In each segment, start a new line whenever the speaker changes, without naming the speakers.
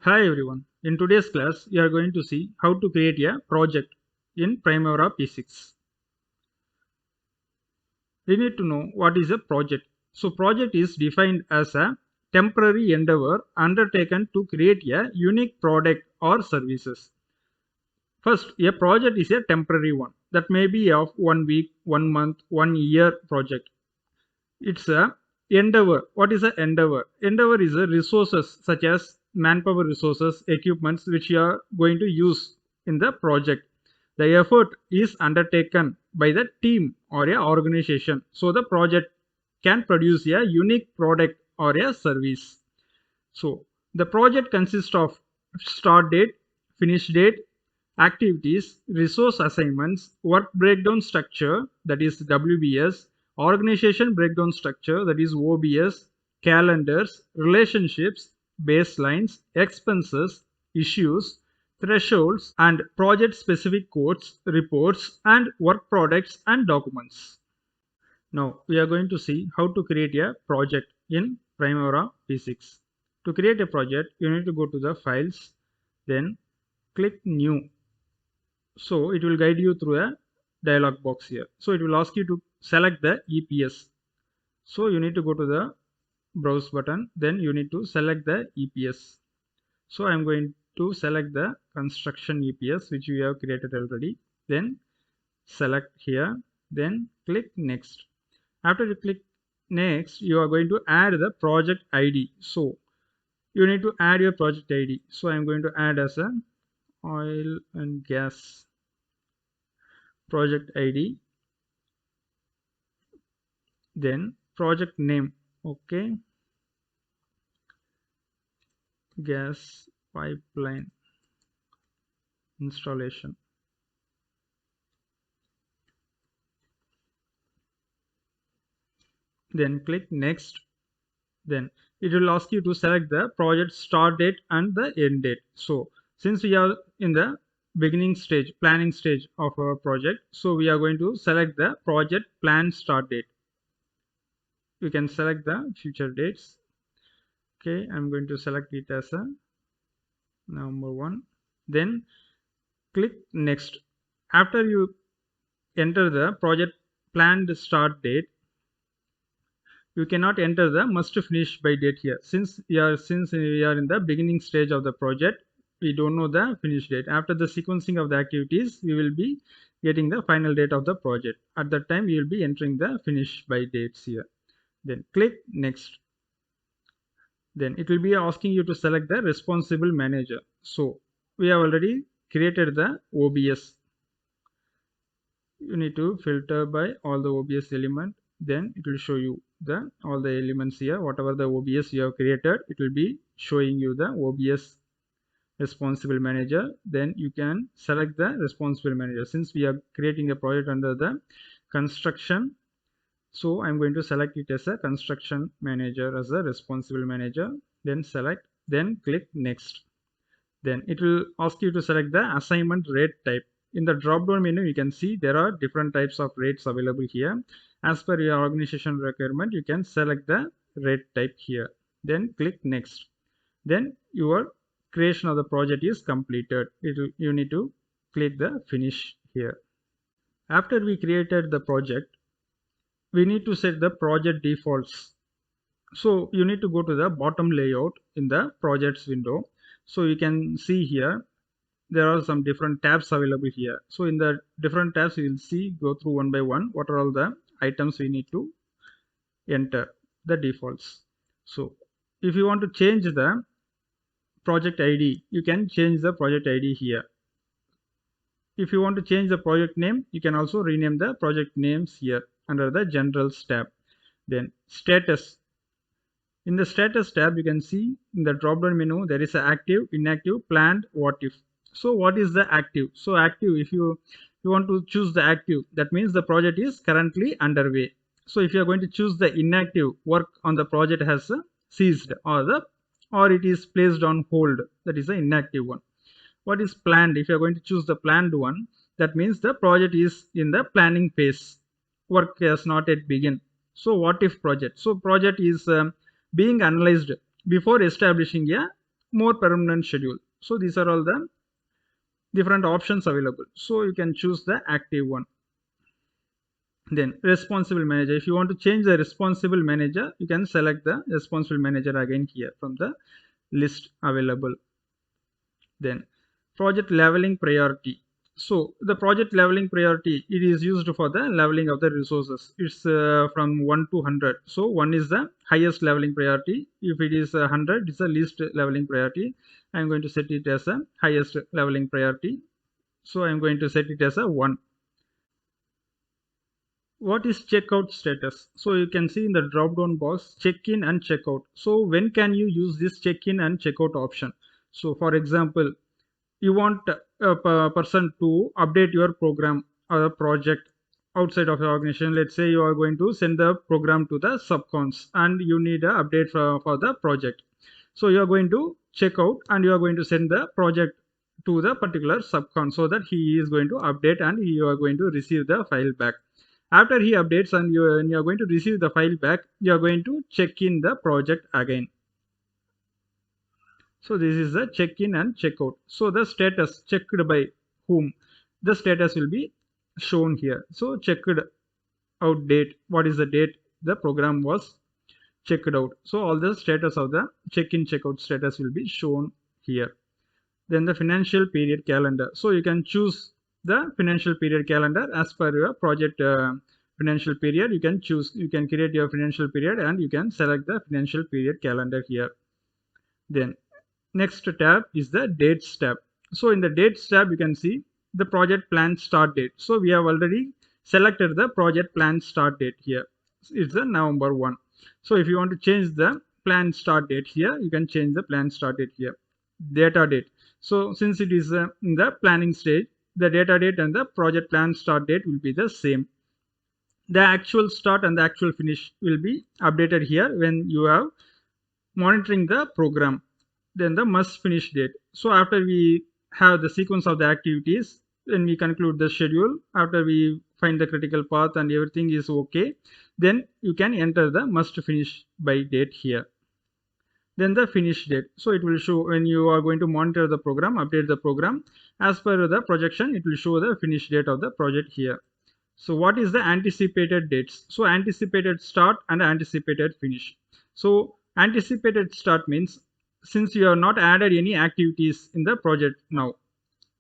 Hi everyone. In today's class, we are going to see how to create a project in Primavera P6. We need to know what is a project. So project is defined as a temporary endeavor undertaken to create a unique product or services. First, a project is a temporary one that may be of 1 week, 1 month, 1 year project. It's a endeavor. What is a endeavor? Endeavor is a resources such as manpower resources, equipments which you are going to use in the project. The effort is undertaken by the team or a organization, so the project can produce a unique product or a service. So the project consists of start date, finish date, activities, resource assignments, work breakdown structure, that is WBS, organization breakdown structure, that is OBS, calendars, relationships, baselines, expenses, issues, thresholds, and project specific codes, reports, and work products and documents. Now we are going to see how to create a project in Primavera P6. To create a project, you need to go to the files, then click new. So it will guide you through a dialog box here. So it will ask you to select the EPS. So you need to go to the browse button, then you need to select the EPS. So I'm going to select the construction EPS which we have created already. Then select here, then click next. After you click next, you are going to add the project ID. So you need to add your project ID. So I'm going to add as a oil and gas project ID, then project name. Okay, gas pipeline installation. Then click next. Then it will ask you to select the project start date and the end date. So since we are in the beginning stage, planning stage of our project, so we are going to select the project plan start date. You can select the future dates. Okay, I'm going to select it as a number 1. Then click next. After you enter the project planned start date, you cannot enter the must finish by date here. Since we are in the beginning stage of the project, we don't know the finish date. After the sequencing of the activities, we will be getting the final date of the project. At that time, we will be entering the finish by dates here. Then click next. Then it will be asking you to select the responsible manager. So we have already created the OBS. You need to filter by all the OBS element, then it will show you the all the elements here. Whatever the OBS you have created, it will be showing you the OBS responsible manager. Then you can select the responsible manager. Since we are creating a project under the construction, so I'm going to select it as a construction manager as a responsible manager. Then select, then click next. Then it will ask you to select the assignment rate type. In the drop down menu, you can see there are different types of rates available here. As per your organization requirement, you can select the rate type here. Then click next. Then your creation of the project is completed. You need to click the finish here. After we created the project, we need to set the project defaults. So you need to go to the bottom layout in the projects window. So you can see here there are some different tabs available here. So in the different tabs, you will see, go through one by one, what are all the items we need to enter the defaults. So if you want to change the project ID, you can change the project ID here. If you want to change the project name, you can also rename the project names here under the generals tab. Then status. In the status tab, you can see in the drop down menu, there is a active, inactive, planned, what if. So what is the active? So active, if you want to choose the active, that means the project is currently underway. So if you are going to choose the inactive, work on the project has ceased, or it is placed on hold, that is the inactive one. What is planned? If you are going to choose the planned one, that means the project is in the planning phase, work has not yet begun. So what if project? So project is being analyzed before establishing a more permanent schedule. So these are all the different options available. So you can choose the active one. Then responsible manager, if you want to change the responsible manager, you can select the responsible manager again here from the list available. Then project leveling priority. So the project leveling priority, it is used for the leveling of the resources. It's from 1 to 100. So 1 is the highest leveling priority. If it is 100, it's the least leveling priority. I'm going to set it as a highest leveling priority. So I'm going to set it as a 1. What is checkout status? So you can see in the drop down box check in and checkout. So when can you use this check in and checkout option? So for example, you want a person to update your program or a project outside of your organization. Let's say you are going to send the program to the subcons and you need an update for the project. So you are going to check out and you are going to send the project to the particular subcon so that he is going to update and you are going to receive the file back. After he updates and you are going to receive the file back, you are going to check in the project again. So this is the check-in and check-out. So the status checked by whom, the status will be shown here. So checked out date, what is the date the program was checked out. So all the status of the check-in check-out status will be shown here. Then the financial period calendar. So you can choose the financial period calendar as per your project financial period. You can choose, you can create your financial period and you can select the financial period calendar here. Then next tab is the dates tab. So in the dates tab, you can see the project plan start date. So we have already selected the project plan start date here. It's the November 1. So if you want to change the plan start date here, you can change the plan start date here. Data date. So since it is in the planning stage, the data date and the project plan start date will be the same. The actual start and the actual finish will be updated here when you are monitoring the program. Then the must finish date. So after we have the sequence of the activities, when we conclude the schedule, after we find the critical path and everything is okay, then you can enter the must finish by date here. Then the finish date. So it will show when you are going to monitor the program, update the program. As per the projection, it will show the finish date of the project here. So what is the anticipated dates? So anticipated start and anticipated finish. So anticipated start means since you have not added any activities in the project now.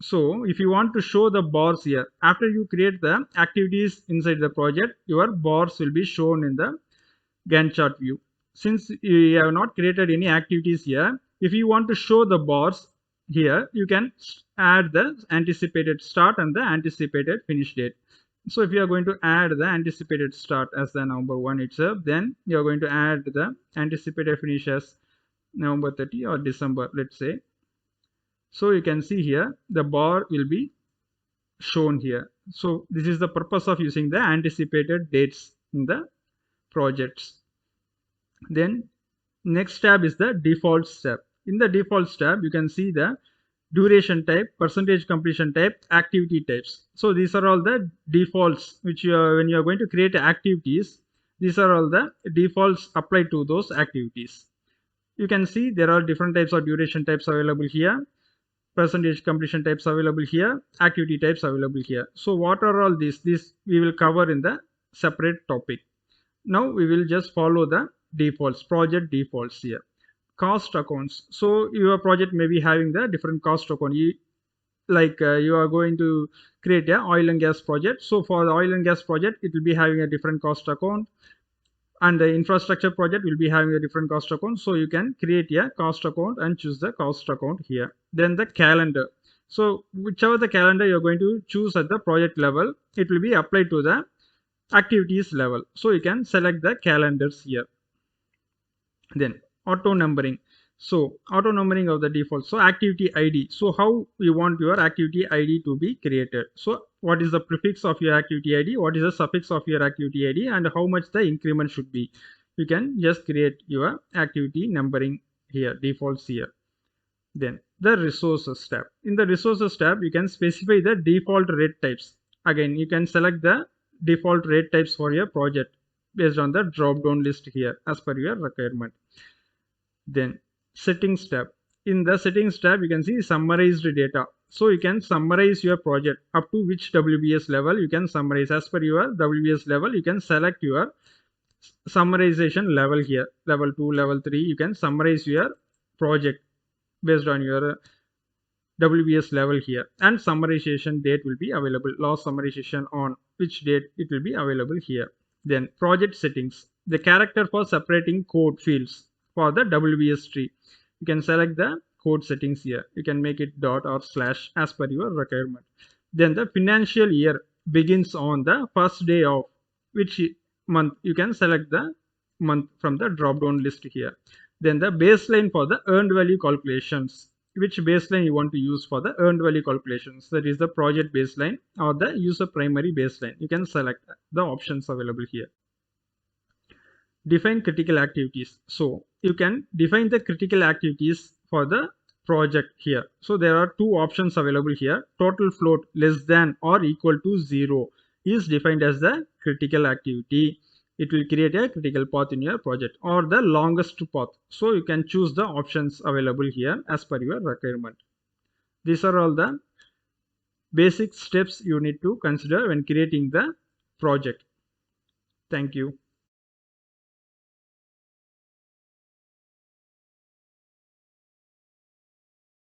So if you want to show the bars here, after you create the activities inside the project, your bars will be shown in the Gantt chart view. Since you have not created any activities here, if you want to show the bars here, you can add the anticipated start and the anticipated finish date. So if you are going to add the anticipated start as the November 1 itself, then you are going to add the anticipated finish as November 30 or December, let's say. So you can see here the bar will be shown here. So this is the purpose of using the anticipated dates in the projects. Then next tab is the defaults tab. In the defaults tab, you can see the duration type, percentage completion type, activity types. So these are all the defaults which you are, when you are going to create activities, these are all the defaults applied to those activities. You can see there are different types of duration types available here, percentage completion types available here, activity types available here. So what are all these? This we will cover in the separate topic. Now we will just follow the defaults, project defaults here. Cost accounts. So your project may be having the different cost account. You are going to create a oil and gas project. So for the oil and gas project, it will be having a different cost account. And the infrastructure project will be having a different cost account. So you can create a cost account and choose the cost account here. Then the calendar. So whichever the calendar you're going to choose at the project level, it will be applied to the activities level. So you can select the calendars here. Then auto numbering. So auto numbering of the default. So activity ID. So how you want your activity ID to be created. So what is the prefix of your activity ID? What is the suffix of your activity ID? And how much the increment should be. You can just create your activity numbering here, defaults here. Then the resources tab. In the resources tab, you can specify the default rate types. Again, you can select the default rate types for your project based on the drop down list here as per your requirement. Then settings tab. in the settings tab, you can see summarized data. So you can summarize your project up to which WBS level you can summarize. As per your WBS level, you can select your summarization level here. Level 2, level 3, you can summarize your project based on your WBS level here, and summarization date will be available. Last summarization on which date it will be available here. Then project settings, the character for separating code fields for the WBS tree. You can select the code settings here. You can make it dot or slash as per your requirement. Then the financial year begins on the first day of which month. You can select the month from the drop down list here. Then the baseline for the earned value calculations, which baseline you want to use for the earned value calculations, that is the project baseline or the user primary baseline. You can select the options available here. Define critical activities. So you can define the critical activities for the project here. So there are two options available here. Total float less than or equal to 0 is defined as the critical activity. It will create a critical path in your project, or the longest path. So you can choose the options available here as per your requirement. These are all the basic steps you need to consider when creating the project. Thank you.